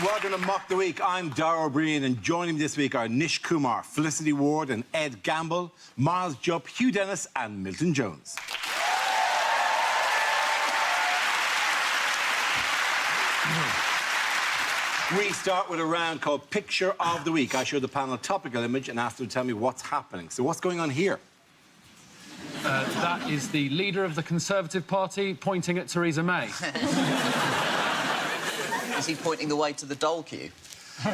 welcome to Mock the Week. I'm Dara O'Brien, and joining me this week are Nish Kumar, Felicity Ward and Ed Gamble, Miles Jupp, Hugh Dennis and Milton Jones. We start with a round called Picture of the Week. I show the panel a topical image and ask them to tell me what's happening. So what's going on here? That is the leader of the Conservative Party pointing at Theresa May. Is he pointing the way to the dole queue? I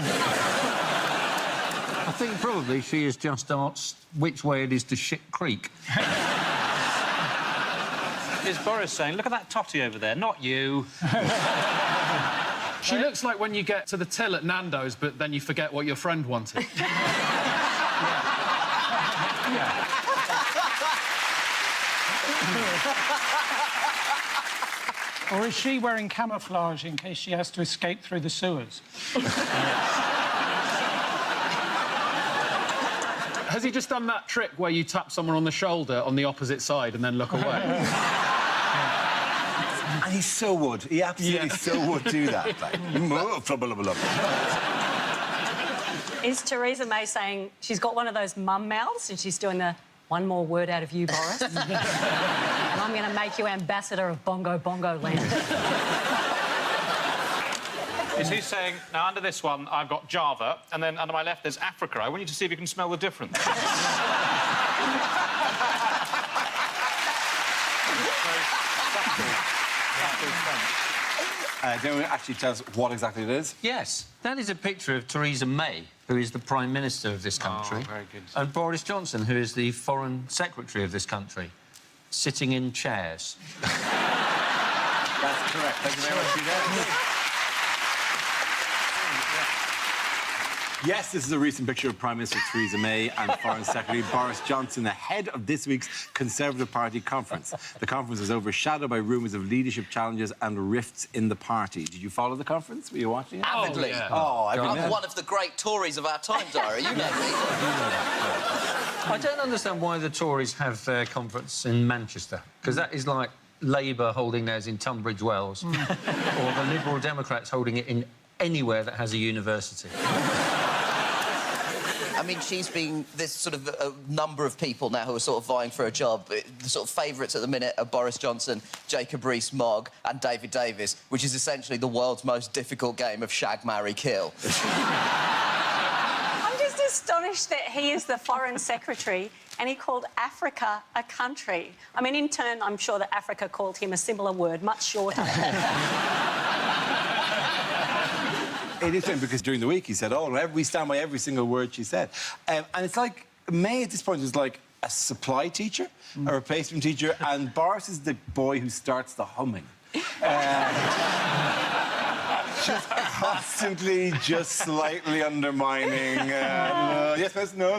think probably she has just asked which way it is to Shit Creek. Is Boris saying, look at that totty over there, not you? She looks like when you get to the till at Nando's, but then you forget what your friend wanted. Or is she wearing camouflage in case she has to escape through the sewers? Has he just done that trick where you tap someone on the shoulder on the opposite side and then look away? And he so would. He absolutely so would do that. Like, Is Theresa May saying she's got one of those mum mouths and she's doing the one more word out of you, Boris? And I'm going to make you ambassador of Bongo Bongo Land. Is he saying, now, under this one, I've got Java, and then under my left, there's Africa. I want you to see if you can smell the difference. Do you actually tell us what exactly it is? Yes, that is a picture of Theresa May, who is the Prime Minister of this country. Oh, very good. And Boris Johnson, who is the Foreign Secretary of this country, sitting in chairs. That's correct. Thank you very much, Hugh Dennis. Yes, this is a recent picture of Prime Minister Theresa May and Foreign Secretary Boris Johnson ahead of this week's Conservative Party conference. The conference was overshadowed by rumours of leadership challenges and rifts in the party. Did you follow the conference? Were you watching it? Avidly. I'm one of the great Tories of our time, Dara. You know me. I don't understand why the Tories have their conference in Manchester, because that is like Labour holding theirs in Tunbridge Wells, or the Liberal Democrats holding it in anywhere that has a university. I mean, she's been... There's sort of a number of people now who are sort of vying for a job. The sort of favourites at the minute are Boris Johnson, Jacob Rees-Mogg and David Davis, which is essentially the world's most difficult game of shag, marry, kill. I'm just astonished that he is the Foreign Secretary and he called Africa a country. I mean, in turn, I'm sure that Africa called him a similar word, much shorter. It is interesting because during the week he said, oh, we stand by every single word she said. And it's like, May at this point is like a supply teacher, a replacement teacher, and Boris is the boy who starts the humming. Just constantly, just slightly undermining. Yes, miss, no.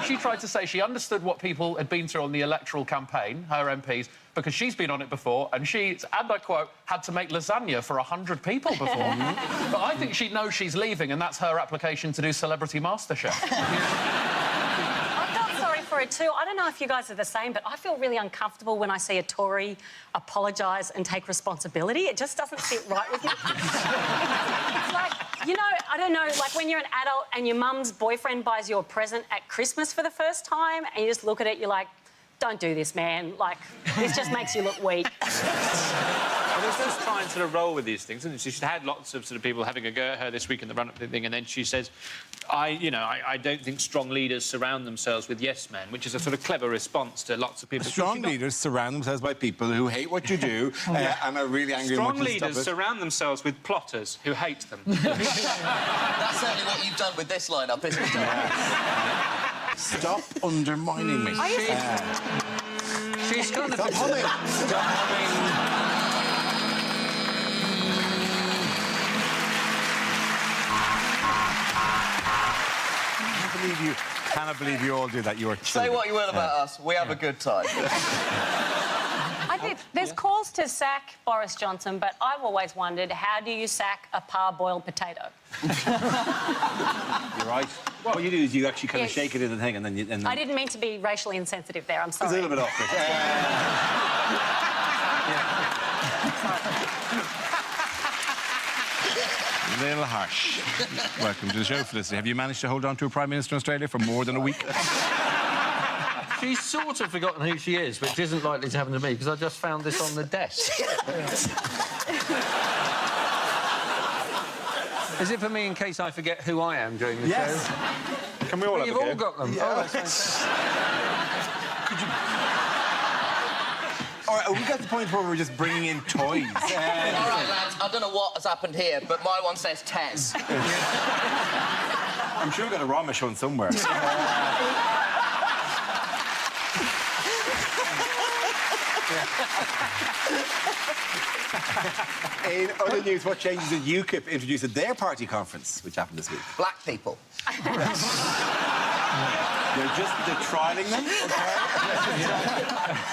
She tried to say she understood what people had been through on the electoral campaign, her MPs, because she's been on it before, and she, and I quote, had to make lasagna for 100 people before. But I think she knows she's leaving, and that's her application to do Celebrity MasterChef. I felt sorry for her too. I don't know if you guys are the same, but I feel really uncomfortable when I see a Tory apologise and take responsibility. It just doesn't sit right with me. It's like, you know, I don't know, like when you're an adult and your mum's boyfriend buys you a present at Christmas for the first time and you just look at it, you're like, don't do this, man. Like, this just makes you look weak. Well, there's this trying to sort of roll with these things, and she's had lots of sort of people having a go at her this week in the run-up to the thing, and then she says, I don't think strong leaders surround themselves with yes men, which is a sort of clever response to lots of people. Strong leaders surround themselves by people who hate what you do and are really angry Strong and want you to leaders stop it. surround themselves with plotters who hate them. That's certainly what you've done with this lineup, isn't it, Dara? Stop undermining me. She's kind of... Stop humming. Stop humming. Cannot believe you all do that. You are Say what you will about us. We have a good time. There's calls to sack Boris Johnson, but I've always wondered, how do you sack a parboiled potato? You're right. What you do is you actually kind of shake it in the thing and then... I didn't mean to be racially insensitive there, I'm sorry. It's a little bit awkward. little harsh. Welcome to the show, Felicity. Have you managed to hold on to a Prime Minister in Australia for more than a week? She's sort of forgotten who she is, which isn't likely to happen to me, because I just found this on the desk. Is it for me in case I forget who I am during the Yes. show? Can we all have You've a all go? got them. Yeah. Oh, that's fantastic. All right, we got to the point where we're just bringing in toys. All right, lads, I don't know what has happened here, but my one says Tez. I'm sure we've got a Ramesh on somewhere. In other news, what changes did UKIP introduce at their party conference, which happened this week? Black people. They're trialling them.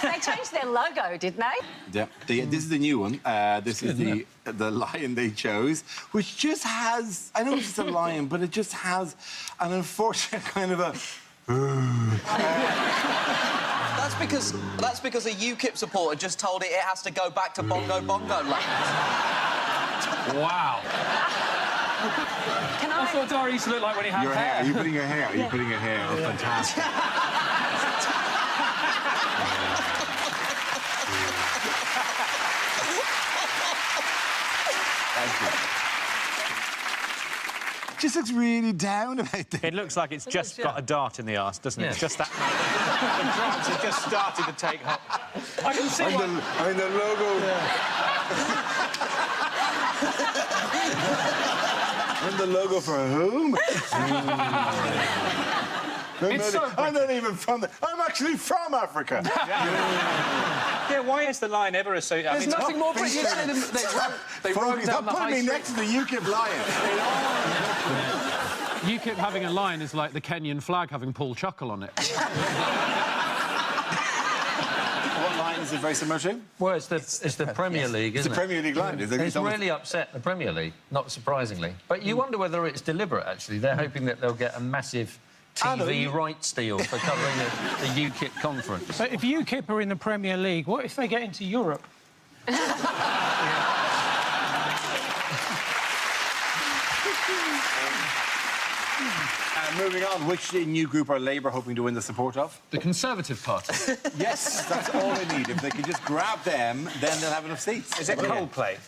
They changed their logo, didn't they? Yeah, this is the new one. This is the lion they chose, which just has... I know it's just a lion, but it just has an unfortunate kind of a... That's because a UKIP supporter just told it has to go back to Bongo Bongo Land. Wow. Can That's what Dara used to look like when he had Your hair. hair. Are you putting your hair? Are you putting your hair? Oh, fantastic. Thank you. Just looks really down about this. It looks like it's just got a dart in the arse, doesn't it? Yeah. It's just that... the drops have just started to take hot. I can see why... And the logo. And the logo for whom? I'm not even from there. I'm actually from Africa. Yeah, why is the line ever associated? There's nothing more British than they rode down the Put high me street. next to the UKIP lion. UKIP having a lion is like the Kenyan flag having Paul Chuckle on it. What line is it very similar to? Well, it's the Premier League, It's isn't the Premier League line. It's really upset the Premier League, not surprisingly. But you wonder whether it's deliberate, actually. They're hoping that they'll get a massive TV rights deal for covering the UKIP conference. But if UKIP are in the Premier League, what if they get into Europe? Moving on, which new group are Labour hoping to win the support of? The Conservative Party. Yes, that's all they need. If they can just grab them, then they'll have enough seats. Is it Coldplay?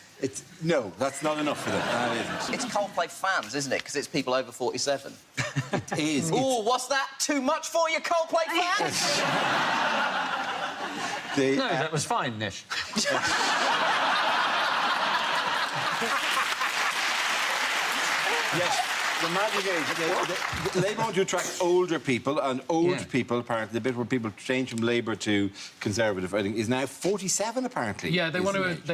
No, that's not enough for them. That isn't. It's Coldplay fans, isn't it? Because it's people over 47. It is. Ooh, what's that? Too much for you, Coldplay fans? No, that was fine, Nish. Yes, the magic age. Labour want to attract older people, and old people, apparently, the bit where people change from Labour to Conservative, I think, is now 47, apparently. Yeah, they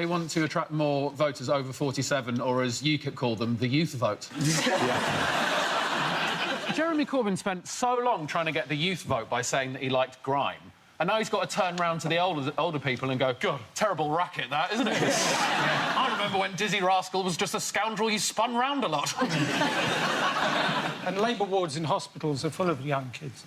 want to attract more voters over 47, or as UKIP call them, the youth vote. Jeremy Corbyn spent so long trying to get the youth vote by saying that he liked grime. And now he's got to turn round to the older people and go, God, terrible racket, that, isn't it? I remember when Dizzy Rascal was just a scoundrel you spun round a lot. And Labour wards in hospitals are full of young kids.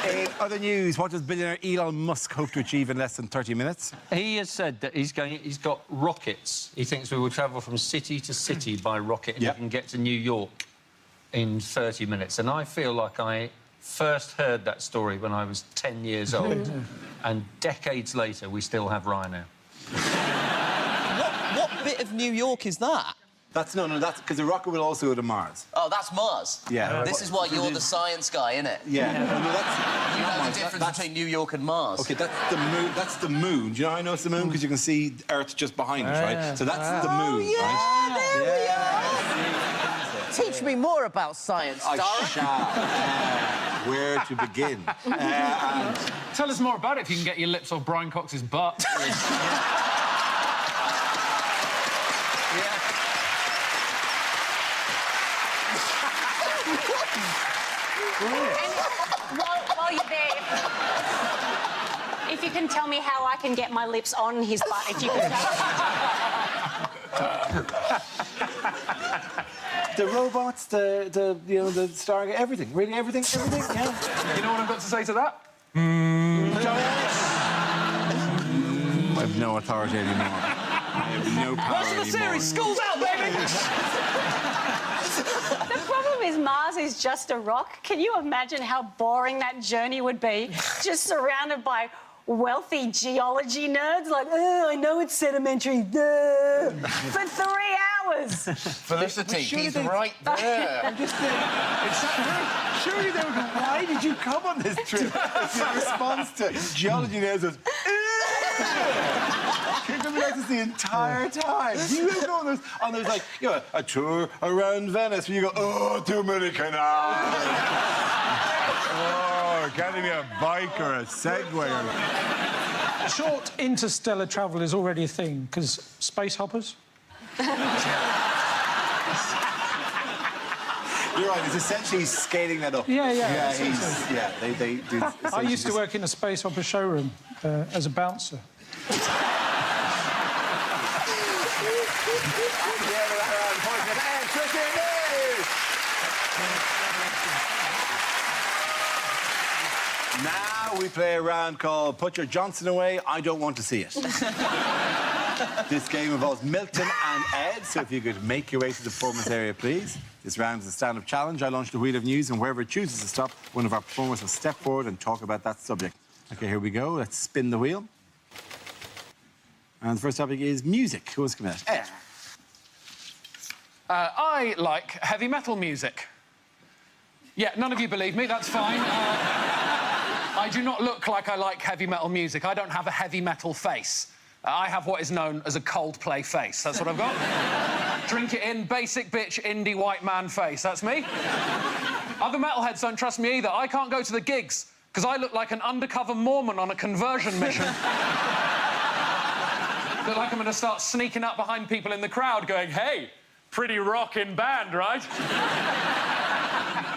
In other news, what does billionaire Elon Musk hope to achieve in less than 30 minutes? He has said that he's got rockets. He thinks we will travel from city to city by rocket and he can get to New York in 30 minutes. And I feel like I first heard that story when I was 10 years old. And decades later, we still have Ryanair. What bit of New York is that? That's that's because the rocket will also go to Mars. Oh, that's Mars. Yeah. This is why you're the science guy, innit? Yeah. No, that's, You know the difference between New York and Mars. OK, that's the moon. That's the moon. Do you know how I know it's the moon? Because you can see Earth just behind it, right? So that's the moon, right? There we are. Teach me more about science, I Dara. shall. Where to begin? Tell us more about it if you can get your lips off Brian Cox's butt. While you're there, if you can tell me how I can get my lips on his butt, if you can The robots, the Stargate, everything, really everything, yeah. You know what I've got to say to that? I've no authority anymore. I have no power anymore. School's out, baby! The problem is Mars is just a rock. Can you imagine how boring that journey would be? Just surrounded by wealthy geology nerds like, oh, I know it's sedimentary, for 3 hours. Felicity, he's right there. I'm just saying, surely they would go, why did you come on this trip? It's in response to geology nerds was, you're going to be like this the entire time. You don't go on those like, you know, a tour around Venice where you go, oh, too many canals. Oh, getting me a bike or a Segway. Short interstellar travel is already a thing, because space hoppers. You're right, it's essentially skating that up. Yeah, Yeah, essentially. they do. I used to work in a space hopper showroom as a bouncer. Now we play a round called Put Your Johnson Away, I Don't Want to See It. This game involves Milton and Ed, so if you could make your way to the performance area, please. This round is a stand-up challenge. I launch the wheel of news, and wherever it chooses to stop, one of our performers will step forward and talk about that subject. OK, here we go. Let's spin the wheel. And the first topic is music. Who wants to come out? Ed. I like heavy metal music. Yeah, none of you believe me, that's fine. I do not look like I like heavy metal music. I don't have a heavy metal face. I have what is known as a Coldplay face. That's what I've got. Drink it in, basic bitch, indie white man face. That's me. Other metalheads don't trust me either. I can't go to the gigs because I look like an undercover Mormon on a conversion mission. Look like I'm going to start sneaking up behind people in the crowd going, hey, pretty rockin' band, right?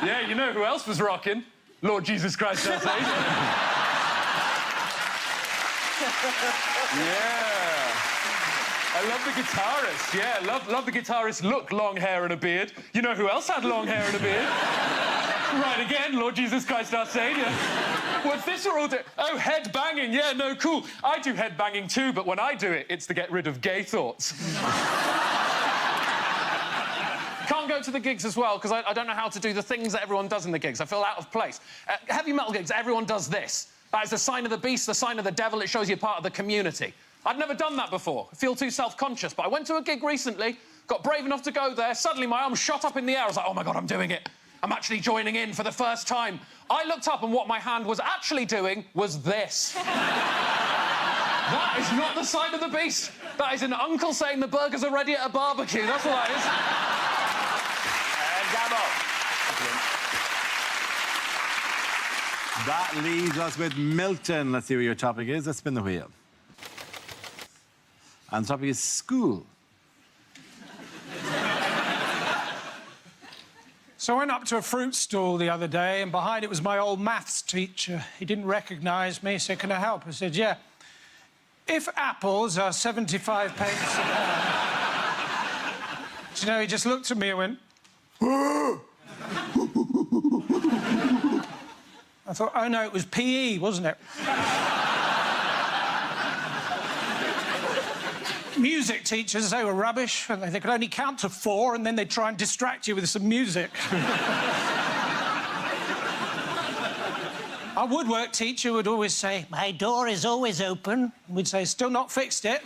Yeah, you know who else was rocking? Lord Jesus Christ, our Saviour. Yeah. I love the guitarist. Yeah, love the guitarist look, long hair and a beard. You know who else had long hair and a beard? Right again, Lord Jesus Christ, our Saviour. What's this we're all doing? Oh, head banging. Yeah, no, cool. I do head banging too, but when I do it, it's to get rid of gay thoughts. Can't go to the gigs as well, because I don't know how to do the things that everyone does in the gigs. I feel out of place. Heavy metal gigs, everyone does this. That is the sign of the beast, the sign of the devil. It shows you're part of the community. I'd never done that before. I feel too self-conscious, but I went to a gig recently, got brave enough to go there. Suddenly, my arm shot up in the air. I was like, oh, my God, I'm doing it. I'm actually joining in for the first time. I looked up, and what my hand was actually doing was this. That is not the sign of the beast. That is an uncle saying the burgers are ready at a barbecue. That's what that is. That leaves us with Milton. Let's see what your topic is. Let's spin the wheel. And the topic is school. So I went up to a fruit stall the other day, and behind it was my old maths teacher. He didn't recognise me, so can I help? I said, yeah. If apples are 75 pence a pound... Do you know, he just looked at me and went... I thought, oh, no, it was PE, wasn't it? Music teachers, they were rubbish, and they could only count to 4, and then they'd try and distract you with some music. Our woodwork teacher would always say, my door is always open. And we'd say, still not fixed it.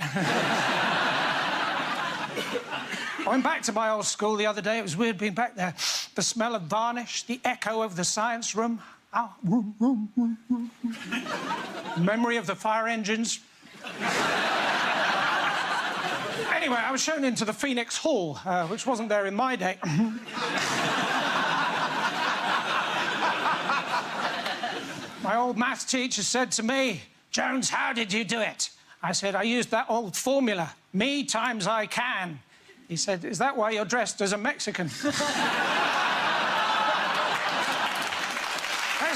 I went back to my old school the other day. It was weird being back there. The smell of varnish, the echo of the science room. Oh, memory of the fire engines. Anyway, I was shown into the Phoenix Hall, which wasn't there in my day. My old maths teacher said to me, Jones, how did you do it? I said, I used that old formula, me times I can. He said, is that why you're dressed as a Mexican? That's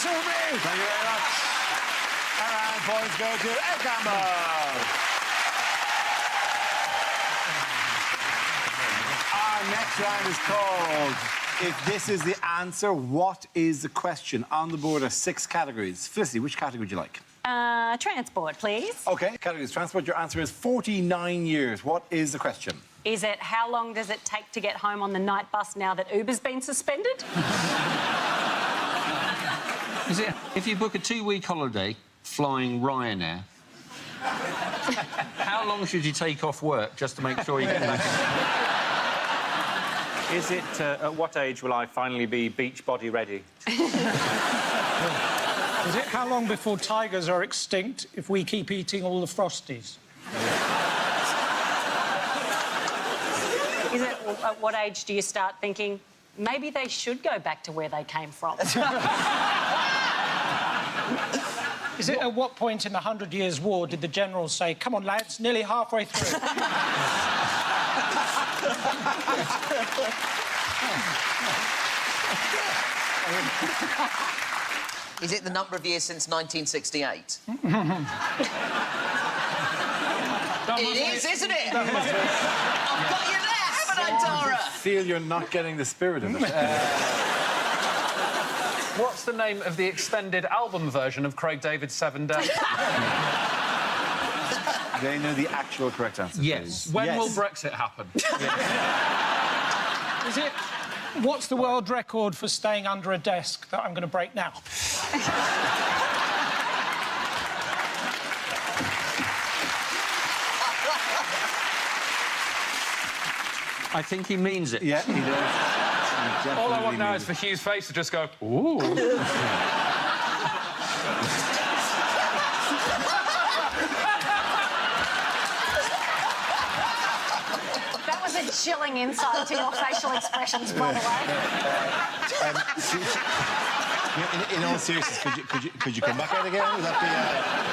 all me. Thank you very much. And points go to Ed Campbell. Our next round is called If This Is the Answer, What Is the Question? On the board are 6 categories. Felicity, which category would you like? Transport, please. OK, category is transport. Your answer is 49 years. What is the question? Is it how long does it take to get home on the night bus now that Uber's been suspended? Is it if you book a 2-week holiday flying Ryanair, how long should you take off work just to make sure you get back? Is it, at what age will I finally be beach body ready? Is it how long before tigers are extinct if we keep eating all the Frosties? Is it at what age do you start thinking maybe they should go back to where they came from? Is it at what point in the 100 Years' War did the generals say, come on, lads, nearly halfway through? Is it the number of years since 1968? It is, isn't it? I've got you there, haven't I, Dara? Feel you're not getting the spirit of it. What's the name of the extended album version of Craig David's 7 Days? They know the actual correct answer. Yes. Please. When Yes. will Brexit happen? Is it... What's the world record for staying under a desk that I'm going to break now? I think he means it. Yeah, he does. He All I want definitely now means is for it. Hugh's face to just go, ooh. That was a chilling insight to your facial expressions, by the way. In all seriousness, could you come back out again? Would that be,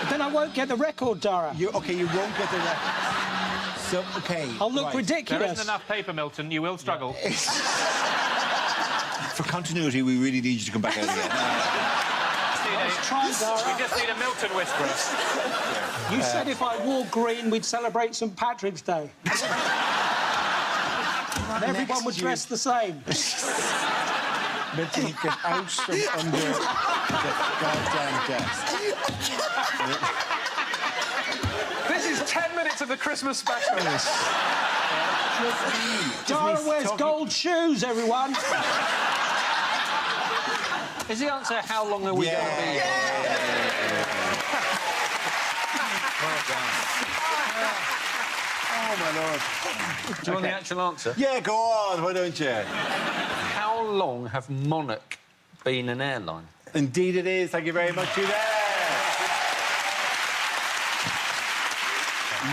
Then I won't get the record, Dara. OK, you won't get the record. So, OK. I'll look right. There ridiculous. isn't enough paper, Milton. You will struggle. For continuity, we really need you to come back out again. Try, Dara. We just need a Milton whisperer. You said if I wore green, we'd celebrate St Patrick's Day. And everyone would dress the same. Milton, get out from under the goddamn desk. This is 10 minutes of the Christmas special. Dara wears gold shoes, everyone. Is the answer how long are we going to be? Oh, my Lord. Do you want the actual answer? Yeah, go on, why don't you? How long have Monarch been an airline? Indeed it is. Thank you very much, you there.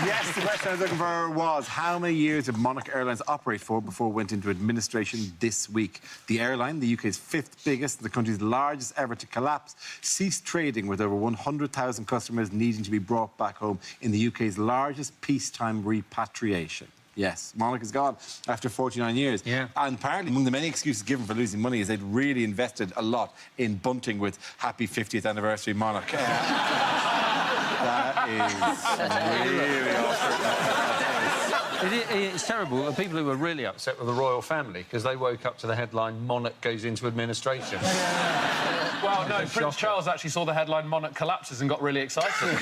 Yes, the question I was looking for was how many years did Monarch Airlines operate for before it went into administration this week? The airline, the UK's 5th biggest, the country's largest ever to collapse, ceased trading with over 100,000 customers needing to be brought back home in the UK's largest peacetime repatriation. Yes, Monarch is gone after 49 years. Yeah. And apparently, among the many excuses given for losing money is they'd really invested a lot in bunting with Happy 50th Anniversary Monarch. That is really awkward. It's terrible. The people who were really upset were the royal family because they woke up to the headline "Monarch goes into administration." Well, no, Prince Charles actually saw the headline "Monarch collapses" and got really excited.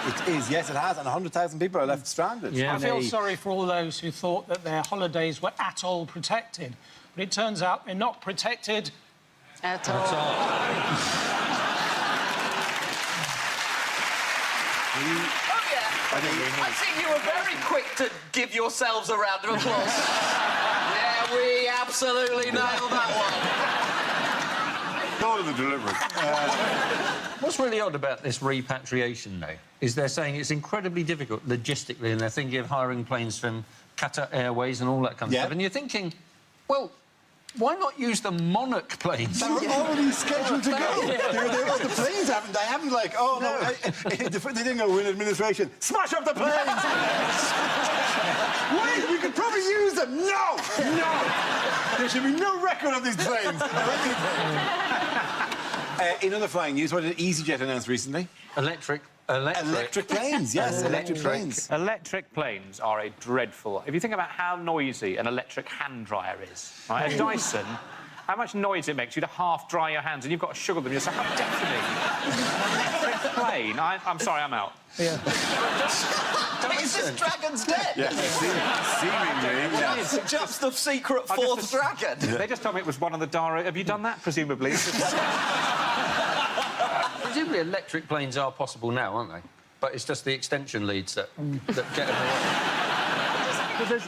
It is, yes, it has, and 100,000 people are left stranded. Yeah. I feel sorry for all those who thought that their holidays were at all protected. But it turns out they're not protected At all. I think you were very quick to give yourselves a round of applause. Yeah, we absolutely nailed that one. Go to the delivery. What's really odd about this repatriation, though, is they're saying it's incredibly difficult logistically, and they're thinking of hiring planes from Qatar Airways and all that kind of stuff. And you're thinking, well, why not use the Monarch planes? They were already scheduled to go. The planes haven't. They haven't, like, oh, no. They didn't go in administration. Smash up the planes! Wait, we could probably use them. No! No! There should be no record of these planes. In other flying news, what did EasyJet announce recently? Electric planes, yes, electric planes. Electric planes are a dreadful... If you think about how noisy an electric hand dryer is, right? A Dyson how much noise it makes you to half dry your hands and you've got to sugar them. You're so deafening. Electric plane. I'm sorry, I'm out. Yeah. Is this dragon's dead? Yeah, seemingly. Yeah. It's just the secret fourth dragon. They just told me it was one of the Dara. Have you done that, presumably? Presumably electric planes are possible now, aren't they? But it's just the extension leads that get them away.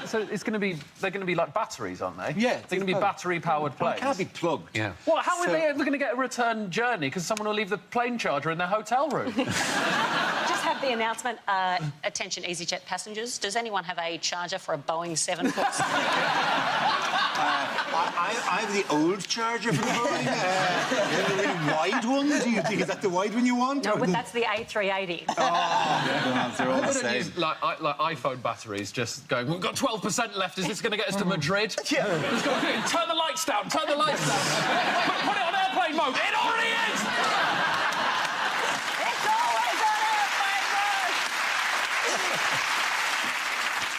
So it's going to be... They're going to be like batteries, aren't they? Yeah. They're going to be battery-powered planes. It can't be plugged. Yeah. Well, how are they ever going to get a return journey? Because someone will leave the plane charger in their hotel room. Just have the announcement, attention EasyJet passengers, does anyone have a charger for a Boeing 747? I have the old charger from Boeing. The really wide one. Do you think is that the wide one you want? No, but that's the A380. They're all the Why don't same. use, like iPhone batteries, just going, we've got 12% left, is this going to get us to Madrid? Yeah. Let's go, turn the lights down, turn the lights down. Put it on airplane mode. It already is! It's always on airplane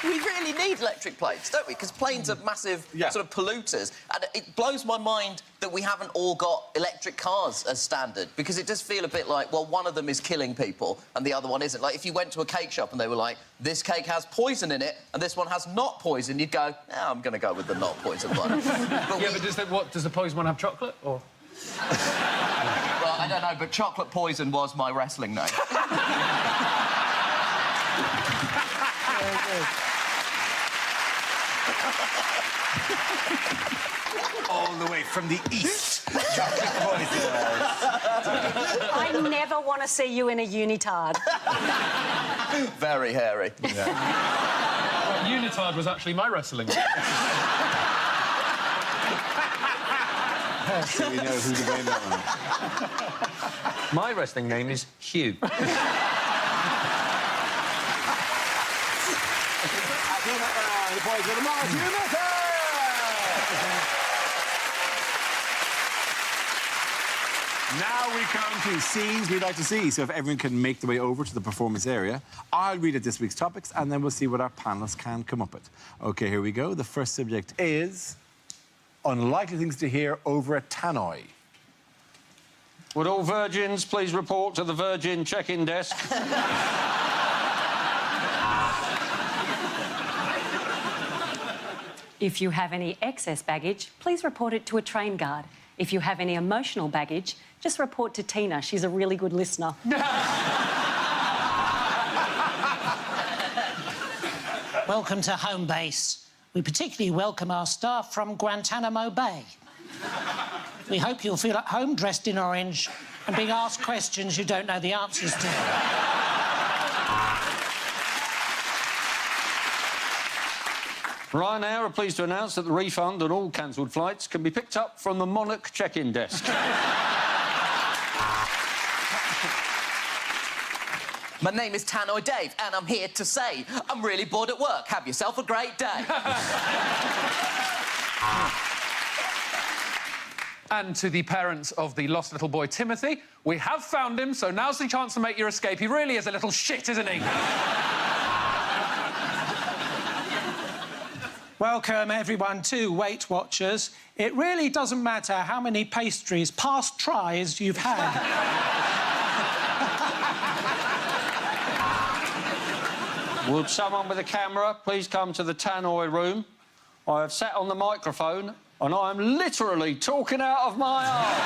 mode! We really need electric planes, don't we? Because planes are massive sort of polluters. And it blows my mind that we haven't all got electric cars as standard, because it does feel a bit like, well, one of them is killing people and the other one isn't. Like, if you went to a cake shop and they were like, this cake has poison in it and this one has not poison, you'd go, I'm going to go with the not poison one. But does the poison one have chocolate, or...? Well, I don't know, but Chocolate Poison was my wrestling name. All the way from the east. Chocolate poison. I never want to see you in a unitard. Very hairy. Unitard was actually my wrestling. So we know who to blame that one. My wrestling name is Hugh. The boys with the Mars United! Now we come to scenes we'd like to see. So if everyone can make their way over to the performance area, I'll read out this week's topics and then we'll see what our panellists can come up with. OK, here we go. The first subject is unlikely things to hear over at Tannoy. Would all virgins please report to the Virgin check-in desk? If you have any excess baggage, please report it to a train guard. If you have any emotional baggage, just report to Tina. She's a really good listener. Welcome to home base. We particularly welcome our staff from Guantanamo Bay. We hope you'll feel at home dressed in orange and being asked questions you don't know the answers to. Ryanair are pleased to announce that the refund on all cancelled flights can be picked up from the Monarch check-in desk. My name is Tannoy Dave, and I'm here to say I'm really bored at work. Have yourself a great day. And to the parents of the lost little boy Timothy, we have found him, so now's the chance to make your escape. He really is a little shit, isn't he? Welcome, everyone, to Weight Watchers. It really doesn't matter how many pastries past tries you've had. Would someone with a camera please come to the Tannoy room? I have sat on the microphone and I am literally talking out of my arse.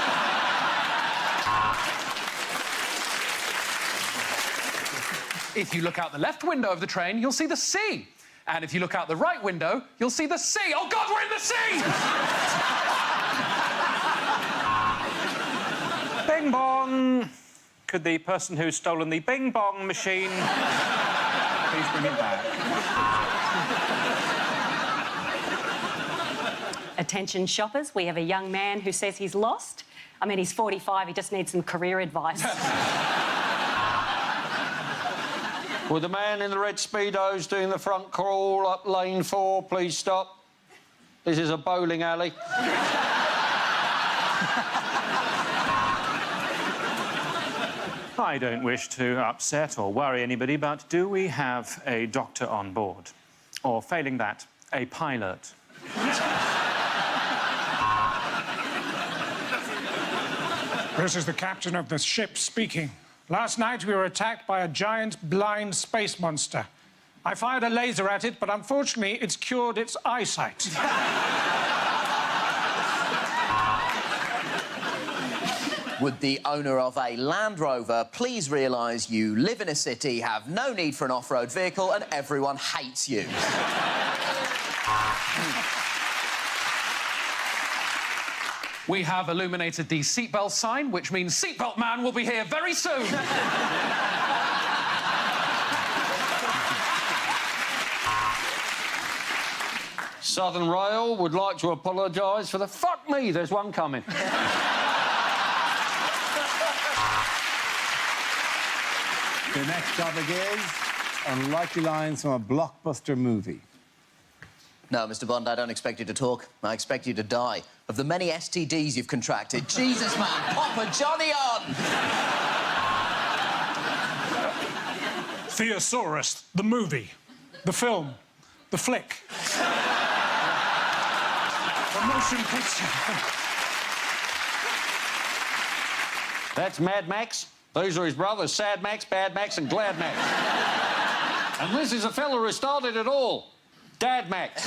If you look out the left window of the train, you'll see the sea. And if you look out the right window, you'll see the sea. Oh, God, we're in the sea! Bing bong. Could the person who's stolen the bing bong machine please bring it back? Attention shoppers, we have a young man who says he's lost. I mean, he's 45, he just needs some career advice. Would the man in the red Speedos doing the front crawl up lane 4 please stop? This is a bowling alley. I don't wish to upset or worry anybody, but do we have a doctor on board? Or, failing that, a pilot? This is the captain of the ship speaking. Last night we were attacked by a giant blind space monster. I fired a laser at it, but unfortunately it's cured its eyesight. Would the owner of a Land Rover please realise you live in a city, have no need for an off-road vehicle, and everyone hates you? We have illuminated the seatbelt sign, which means Seatbelt Man will be here very soon. Southern Rail would like to apologise for the... Fuck me, there's one coming. The next topic is unlikely lines from a blockbuster movie. No, Mr. Bond, I don't expect you to talk. I expect you to die. Of the many STDs you've contracted, Jesus, man, pop a Johnny on! Theosaurus, the movie, the film, the flick. The motion picture. That's Mad Max. These are his brothers, Sad Max, Bad Max and Glad Max. And this is a fella who started it all, Dad Max.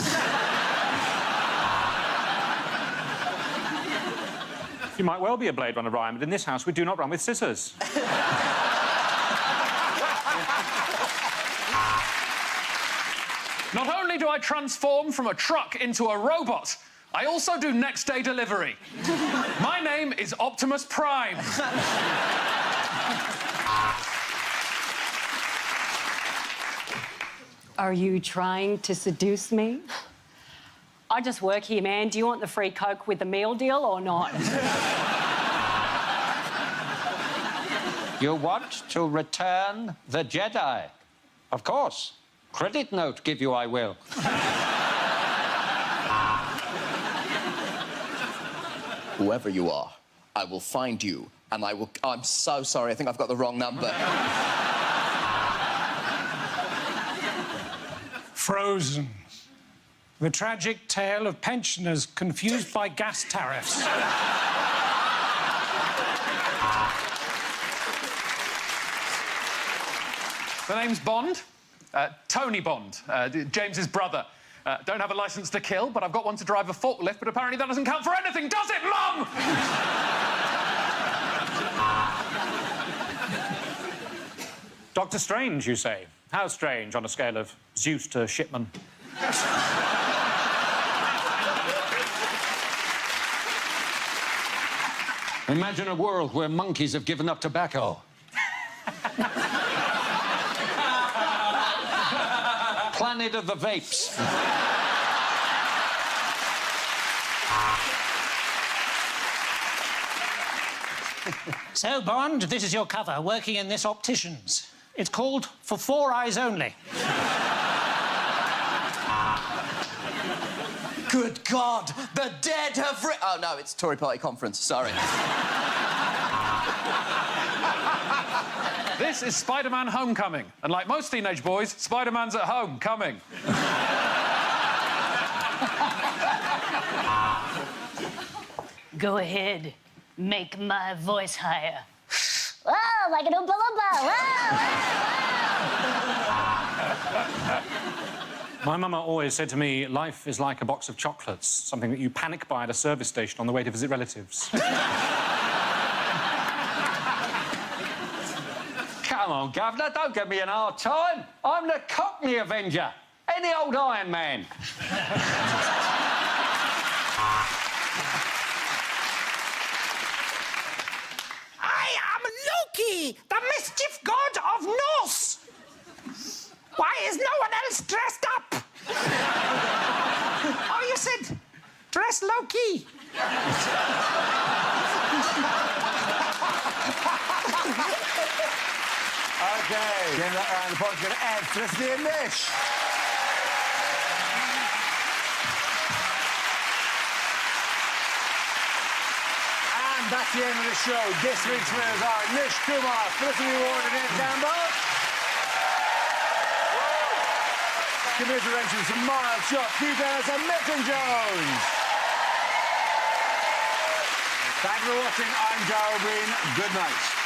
You might well be a Blade Runner, Ryan, but in this house we do not run with scissors. Not only do I transform from a truck into a robot, I also do next-day delivery. My name is Optimus Prime. Are you trying to seduce me? I just work here, man. Do you want the free Coke with the meal deal or not? You want to return the Jedi? Of course. Credit note give you I will. Whoever you are, I will find you, and I will... I'm so sorry, I think I've got the wrong number. Frozen. The tragic tale of pensioners confused by gas tariffs. The name's Bond. Tony Bond, James's brother. Don't have a licence to kill, but I've got one to drive a forklift, but apparently that doesn't count for anything, does it, Mum? Doctor Strange, you say? How strange on a scale of Zeus to Shipman? Imagine a world where monkeys have given up tobacco. Planet of the Vapes. So, Bond, this is your cover, working in this optician's. It's called For Four Eyes Only. Good God, the dead have... Oh, no, it's Tory Party conference, sorry. This is Spider-Man Homecoming. And like most teenage boys, Spider-Man's at home, coming. Go ahead. Make my voice higher. Whoa, like an Oompa Loompa. Whoa, My mama always said to me, life is like a box of chocolates, something that you panic buy at a service station on the way to visit relatives. Come on, Governor, don't give me an hard time. I'm the Cockney Avenger. Any old Iron Man. I am Loki, the mischief god of Norse. Why is no one else dressed up? Oh, you said dress Loki. Okay, game that round. The point's going to end. Felicity and Nish. And that's the end of the show. This week's winners are Nish Kumar, Felicity Ward and Ed Campbell. Commissioner entries from Miles Shot, Hugh Dennis and Milton Jones. Thanks for watching. I'm Darrell Green. Good night.